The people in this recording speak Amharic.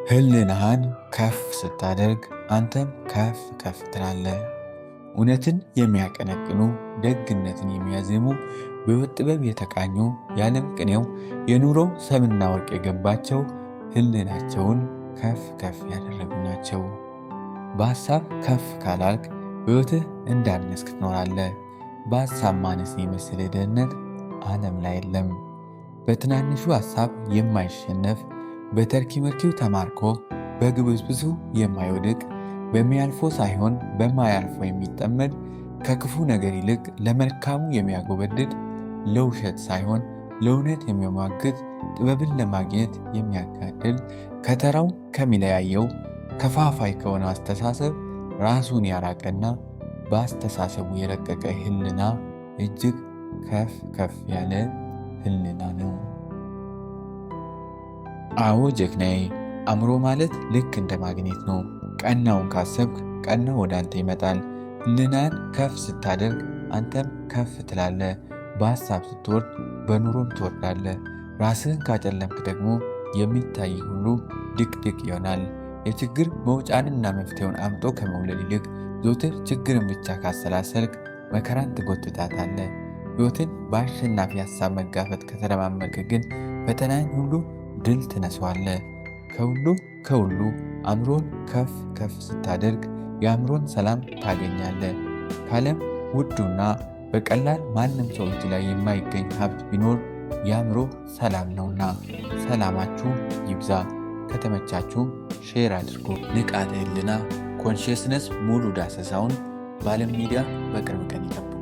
ህልናህን ከፍ ስታደርግ አንተም ከፍ ከፍ ትላለህ። እውነትን የሚያቀነቅኑ ደግነትን የሚያዜሙ በሕይወት ጥበብ የተቃኙ የዓለም ቅኔው የኑሮ ሰምና ወርቅ የገባቸው ህልናቸውን ከፍ ከፍ ያደረጉ ናቸው። በሐሳብ ከፍ ካላልክ በሕይወትህ እንዳነስክ ትኖራለህ። በሐሳብ ማነስ የመሰለ ድህነት ዓለም ላይ የለም። በትናንሹ ሐሳብ የማይሸነፍ በተርኪ መርኪው ተማርኮ በግብዝብዙ የማይወድቅ በሚያልፈው ሳይሆን በማያልፈው የሚጠመድ ከክፉ ነገር ይልቅ ለመልካሙ የሚያጎበድድ ለውሸት ሳይሆን ለእውነት የሚሟግት ጥበብን ለማግኘት የሚያጋድል ከተራው ከሚለያየው ከፋፋይ ከሆነው አስተሳሰብ ራሱን ያራቀና በአስተሳሰቡ የረቀቀ ህልና እጅግ ከፍ ከፍ ያለ ህልና ነው። አዎ ጀግናዬ፣ አእምሮ ማለት ልክ እንደ ማግኔት ነው። ቀናውን ካሰብክ ቀናው ወደ አንተ ይመጣል። ህልናን ከፍ ስታደርግ አንተም ከፍ ትላለህ። በሐሳብ ስትወርድ በኑሮም ትወርዳለህ። ራስህን ካጨለምክ ደግሞ የሚታይ ሁሉ ድቅድቅ ይሆናል። የችግር መውጫንና መፍትሄውን አምጦ ከመውለድ ይልቅ ዘወትር ችግርን ብቻ ካሰላሰልክ መከራን ትጎትታታለህ። ሕይወትን በአሸናፊ ሐሳብ መጋፈጥ ከተለማመድክ ግን ፈተናን ሁሉ ድል ትነሳዋለህ። ከሁሉ አእምሮን ከፍ ከፍ ስታደርግ የአእምሮን ሰላም ታገኛለህ። ከዓለም ውዱና በቀላል ማንም ሰው እጅ ላይ የማይገኝ ሀብት ቢኖር የአእምሮ ሰላም ነውና። ሰላማችሁ ይብዛ። ከተመቻችሁ ሼር አድርጎ ንቃተ ህሊና ኮንሽስነስ ሙሉ ዳሰሳውን በዓለም ሚዲያ በቅርብ ቀን ይጠብቃል።